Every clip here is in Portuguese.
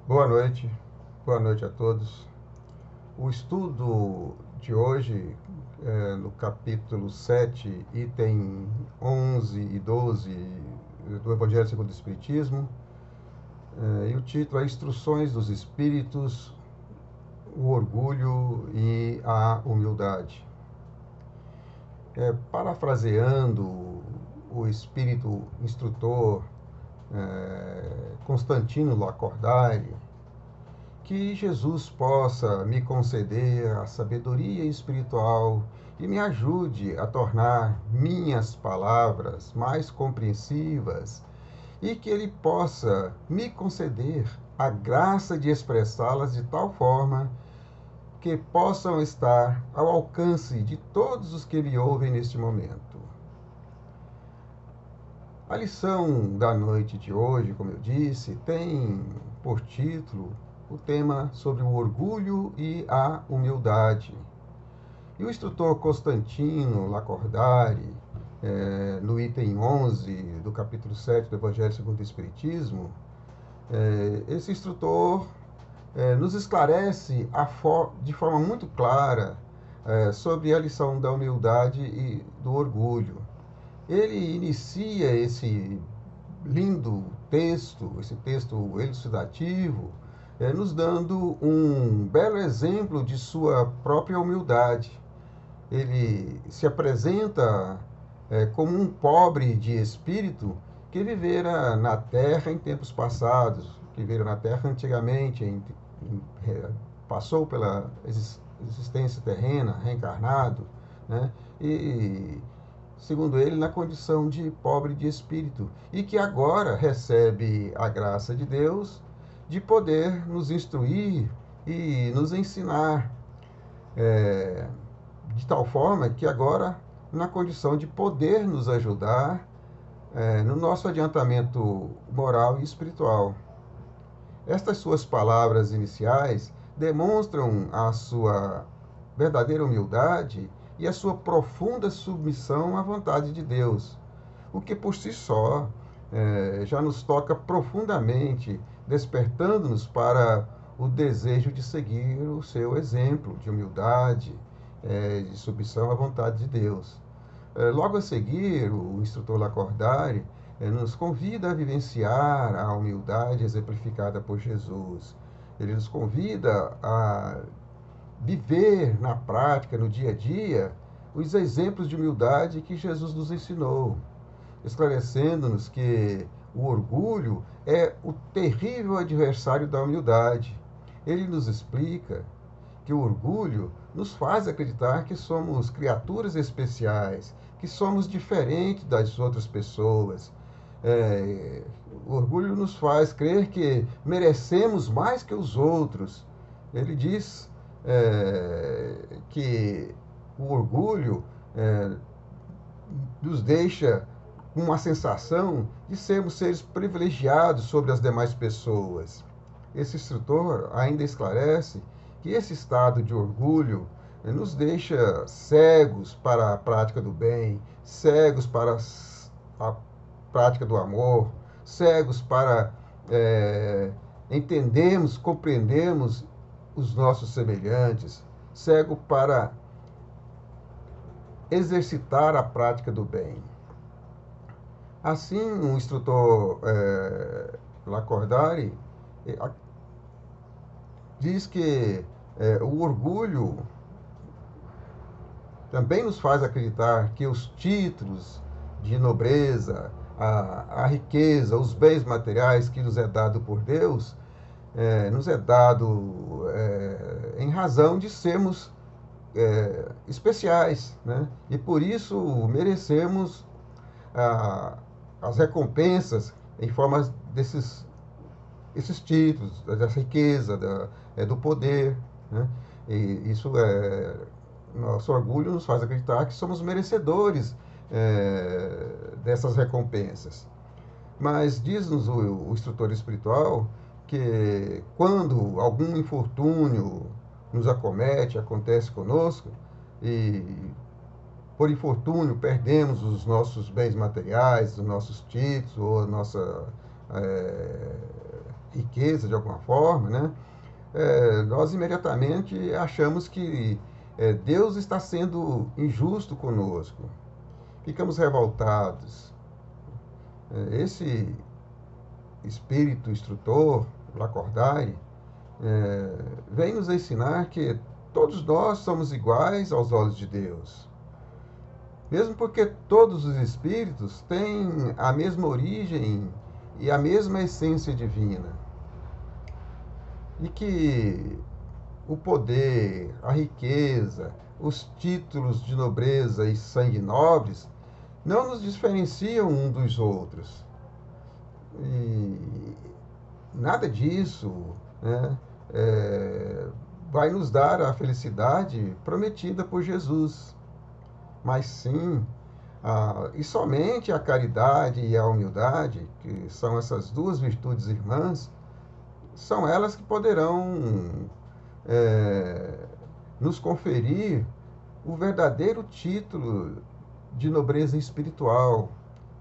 Boa noite a todos. O estudo de hoje, no capítulo 7, item 11 e 12 do Evangelho segundo o Espiritismo, e o título é Instruções dos Espíritos, o Orgulho e a Humildade. Parafraseando o espírito instrutor Constantino Lacordaire, que Jesus possa me conceder a sabedoria espiritual e me ajude a tornar minhas palavras mais compreensivas e que Ele possa me conceder a graça de expressá-las de tal forma que possam estar ao alcance de todos os que me ouvem neste momento. A lição da noite de hoje, como eu disse, tem por título o tema sobre o orgulho e a humildade. E o instrutor Constantino Lacordaire, no item 11 do capítulo 7 do Evangelho segundo o Espiritismo, esse instrutor nos esclarece de forma muito clara sobre a lição da humildade e do orgulho. Ele inicia esse lindo texto, esse texto elucidativo, nos dando um belo exemplo de sua própria humildade. Ele se apresenta como um pobre de espírito que vivera na terra em tempos passados, que vivera na terra antigamente, passou pela existência terrena, reencarnado, né? E segundo ele, na condição de pobre de espírito, e que agora recebe a graça de Deus de poder nos instruir e nos ensinar, é, de tal forma que agora, na condição de poder nos ajudar no nosso adiantamento moral e espiritual. Estas suas palavras iniciais demonstram a sua verdadeira humildade e a sua profunda submissão à vontade de Deus, o que por si só já nos toca profundamente, despertando-nos para o desejo de seguir o seu exemplo de humildade, de submissão à vontade de Deus. Logo a seguir, o instrutor Lacordaire nos convida a vivenciar a humildade exemplificada por Jesus. Ele nos convida a viver na prática, no dia a dia, os exemplos de humildade que Jesus nos ensinou, esclarecendo-nos que o orgulho é o terrível adversário da humildade. Ele nos explica que o orgulho nos faz acreditar que somos criaturas especiais, que somos diferentes das outras pessoas. É, o orgulho nos faz crer que merecemos mais que os outros. Ele diz que o orgulho nos deixa com uma sensação de sermos seres privilegiados sobre as demais pessoas. Esse instrutor ainda esclarece que esse estado de orgulho nos deixa cegos para a prática do bem, cegos para a prática do amor, cegos para entendermos, compreendermos os nossos semelhantes, cego para exercitar a prática do bem. Assim, o instrutor Lacordaire diz que o orgulho também nos faz acreditar que os títulos de nobreza, a riqueza, os bens materiais que nos é dado por Deus, nos é dado em razão de sermos especiais, né? E por isso merecemos as recompensas em forma esses títulos, dessa riqueza, do poder, né? E isso nosso orgulho nos faz acreditar que somos merecedores dessas recompensas. Mas diz-nos o instrutor espiritual que quando algum infortúnio nos acomete, acontece conosco, e por infortúnio perdemos os nossos bens materiais, os nossos títulos, ou a nossa riqueza de alguma forma, né? Nós imediatamente achamos que Deus está sendo injusto conosco. Ficamos revoltados. Esse espírito instrutor, Lacordaire, vem nos ensinar que todos nós somos iguais aos olhos de Deus. Mesmo porque todos os espíritos têm a mesma origem e a mesma essência divina. E que o poder, a riqueza, os títulos de nobreza e sangue nobres não nos diferenciam um dos outros. E nada disso, né, vai nos dar a felicidade prometida por Jesus, mas sim, e somente a caridade e a humildade, que são essas duas virtudes irmãs, são elas que poderão nos conferir o verdadeiro título de nobreza espiritual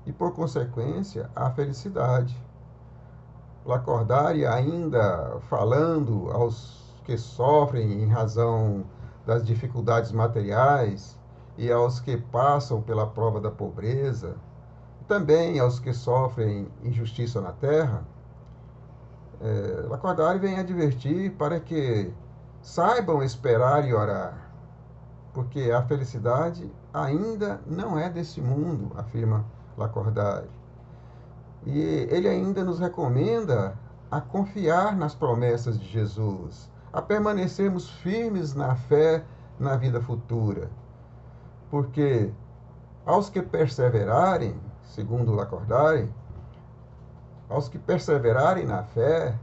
e, por consequência, a felicidade. Lacordaire, ainda falando aos que sofrem em razão das dificuldades materiais e aos que passam pela prova da pobreza, também aos que sofrem injustiça na terra, Lacordaire vem advertir para que saibam esperar e orar, porque a felicidade ainda não é desse mundo, afirma Lacordaire. E ele ainda nos recomenda a confiar nas promessas de Jesus, a permanecermos firmes na fé na vida futura, porque aos que perseverarem, segundo Lacordaire, aos que perseverarem na fé,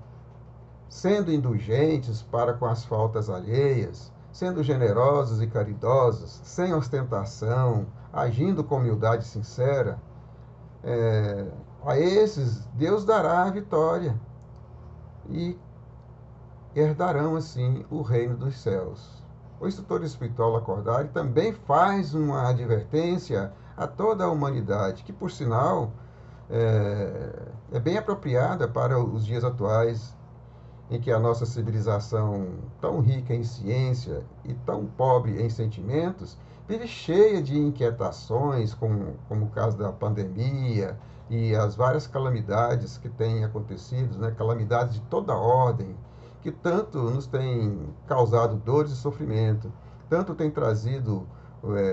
sendo indulgentes para com as faltas alheias, sendo generosos e caridosos, sem ostentação, agindo com humildade sincera, a esses Deus dará a vitória e herdarão assim o reino dos céus. O instrutor espiritual Lacordaire também faz uma advertência a toda a humanidade, que por sinal é bem apropriada para os dias atuais, em que a nossa civilização, tão rica em ciência e tão pobre em sentimentos, vive cheia de inquietações, como o caso da pandemia e as várias calamidades que têm acontecido, né? Calamidades de toda ordem, que tanto nos têm causado dores e sofrimento, tanto tem trazido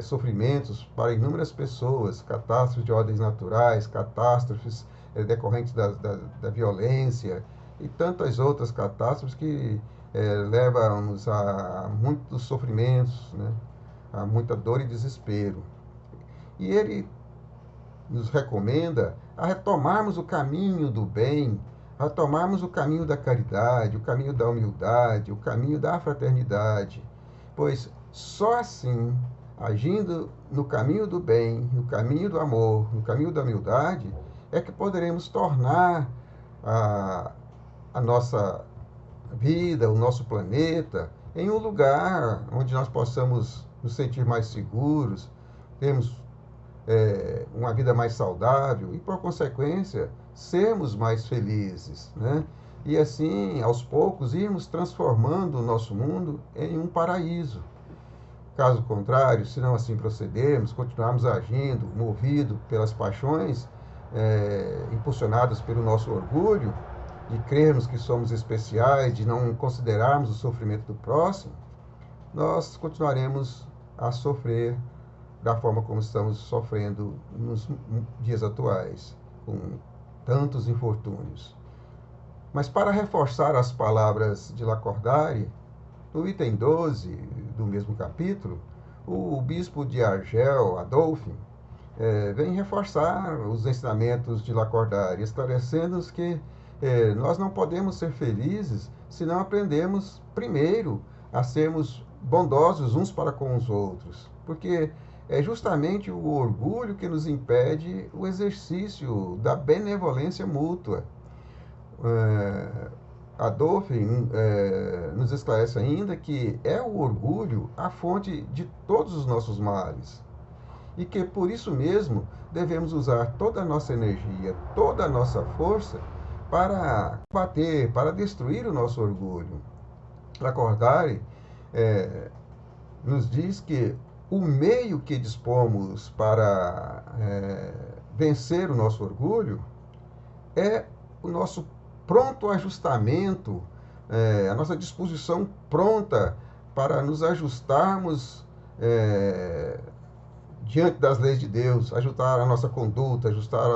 sofrimentos para inúmeras pessoas, catástrofes de ordens naturais, catástrofes decorrentes da violência, e tantas outras catástrofes que levam-nos a muitos sofrimentos, né? A muita dor e desespero. E ele nos recomenda a retomarmos o caminho do bem, a retomarmos o caminho da caridade, o caminho da humildade, o caminho da fraternidade, pois só assim, agindo no caminho do bem, no caminho do amor, no caminho da humildade, é que poderemos tornar a nossa vida, o nosso planeta, em um lugar onde nós possamos nos sentir mais seguros, termos uma vida mais saudável e, por consequência, sermos mais felizes, né? E assim, aos poucos, irmos transformando o nosso mundo em um paraíso. Caso contrário, se não assim procedermos, continuarmos agindo, movido pelas paixões, impulsionadas pelo nosso orgulho, de crermos que somos especiais, de não considerarmos o sofrimento do próximo, nós continuaremos a sofrer da forma como estamos sofrendo nos dias atuais, com tantos infortúnios. Mas para reforçar as palavras de Lacordaire, no item 12 do mesmo capítulo, o bispo de Argel, Adolphe, vem reforçar os ensinamentos de Lacordaire, esclarecendo-nos que nós não podemos ser felizes se não aprendemos primeiro a sermos bondosos uns para com os outros, porque é justamente o orgulho que nos impede o exercício da benevolência mútua. Adolphe nos esclarece ainda que é o orgulho a fonte de todos os nossos males e que por isso mesmo devemos usar toda a nossa energia, toda a nossa força para combater, para destruir o nosso orgulho. Lacordaire nos diz que o meio que dispomos para vencer o nosso orgulho é o nosso pronto ajustamento, a nossa disposição pronta para nos ajustarmos diante das leis de Deus, ajustar a nossa conduta, ajustar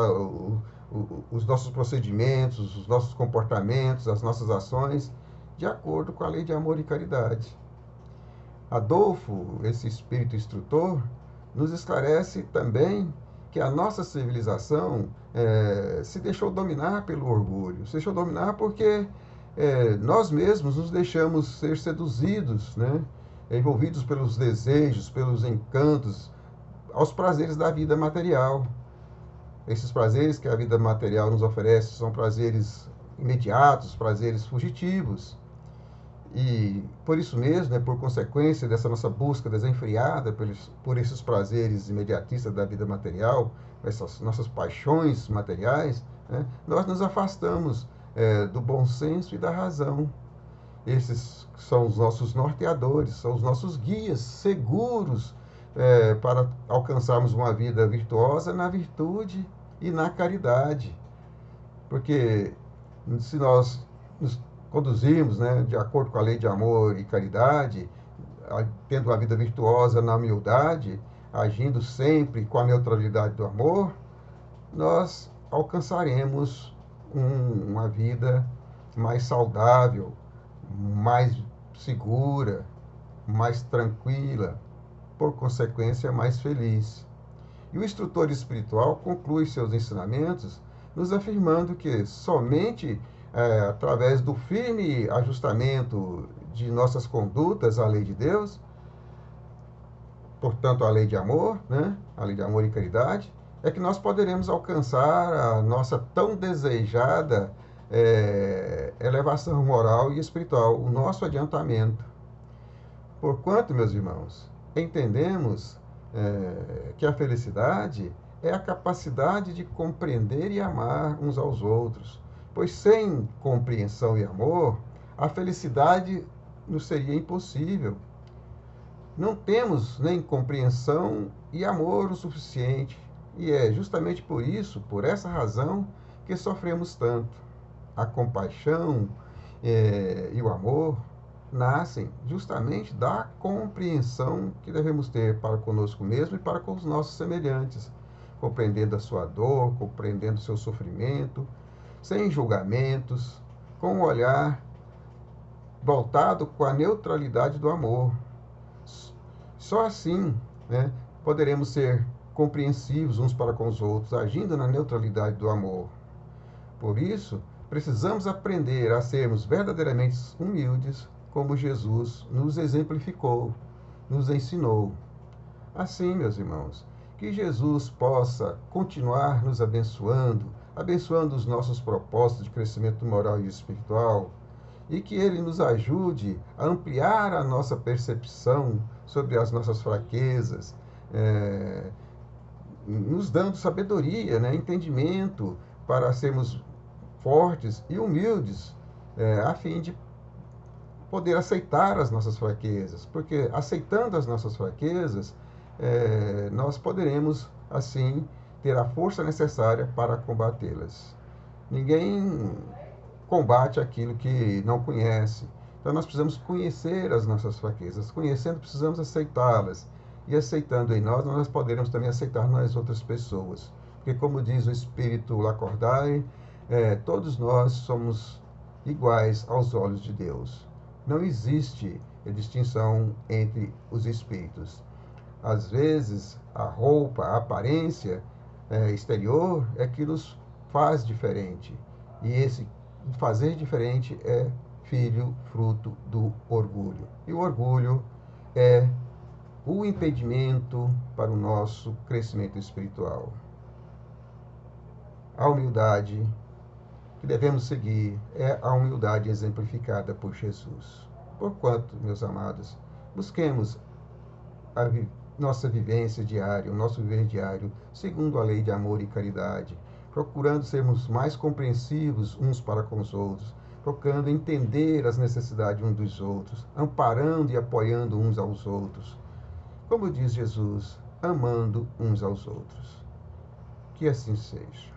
os nossos procedimentos, os nossos comportamentos, as nossas ações, de acordo com a lei de amor e caridade. Adolfo, esse espírito instrutor, nos esclarece também que a nossa civilização se deixou dominar pelo orgulho, se deixou dominar porque nós mesmos nos deixamos ser seduzidos, né? Envolvidos pelos desejos, pelos encantos, aos prazeres da vida material. Esses prazeres que a vida material nos oferece são prazeres imediatos, prazeres fugitivos. E por isso mesmo, por consequência dessa nossa busca desenfreada por esses prazeres imediatistas da vida material, essas nossas paixões materiais, nós nos afastamos do bom senso e da razão. Esses são os nossos norteadores, são os nossos guias seguros para alcançarmos uma vida virtuosa na virtude e na caridade. Porque se nós nos conduzirmos de acordo com a lei de amor e caridade, tendo uma vida virtuosa na humildade, agindo sempre com a neutralidade do amor, nós alcançaremos uma vida mais saudável, mais segura, mais tranquila, por consequência, mais feliz. E o instrutor espiritual conclui seus ensinamentos nos afirmando que somente através do firme ajustamento de nossas condutas à lei de Deus, portanto, a lei de amor, a lei de amor e caridade, é que nós poderemos alcançar a nossa tão desejada elevação moral e espiritual, o nosso adiantamento. Porquanto, meus irmãos, entendemos que a felicidade é a capacidade de compreender e amar uns aos outros, pois sem compreensão e amor, a felicidade nos seria impossível. Não temos nem compreensão e amor o suficiente, e é justamente por isso, por essa razão, que sofremos tanto. A compaixão e o amor nascem justamente da compreensão que devemos ter para conosco mesmo e para com os nossos semelhantes, compreendendo a sua dor, compreendendo o seu sofrimento, sem julgamentos, com um olhar voltado com a neutralidade do amor. Só assim poderemos ser compreensivos uns para com os outros, agindo na neutralidade do amor. Por isso, precisamos aprender a sermos verdadeiramente humildes, como Jesus nos exemplificou, nos ensinou. Assim, meus irmãos, que Jesus possa continuar nos abençoando, abençoando os nossos propósitos de crescimento moral e espiritual, e que Ele nos ajude a ampliar a nossa percepção sobre as nossas fraquezas, nos dando sabedoria, entendimento para sermos fortes e humildes, a fim de poder aceitar as nossas fraquezas, porque aceitando as nossas fraquezas, nós poderemos, assim, ter a força necessária para combatê-las. Ninguém combate aquilo que não conhece. Então, nós precisamos conhecer as nossas fraquezas. Conhecendo, precisamos aceitá-las. E aceitando em nós, nós poderemos também aceitar nas outras pessoas. Porque, como diz o Espírito Lacordaire, todos nós somos iguais aos olhos de Deus. Não existe distinção entre os espíritos. Às vezes, a roupa, a aparência exterior é que nos faz diferente. E esse fazer diferente é fruto do orgulho. E o orgulho é o impedimento para o nosso crescimento espiritual. A humildade que devemos seguir é a humildade exemplificada por Jesus. Porquanto, meus amados, busquemos nossa vivência diária, o nosso viver diário, segundo a lei de amor e caridade, procurando sermos mais compreensivos uns para com os outros, procurando entender as necessidades uns dos outros, amparando e apoiando uns aos outros. Como diz Jesus, amando uns aos outros. Que assim seja.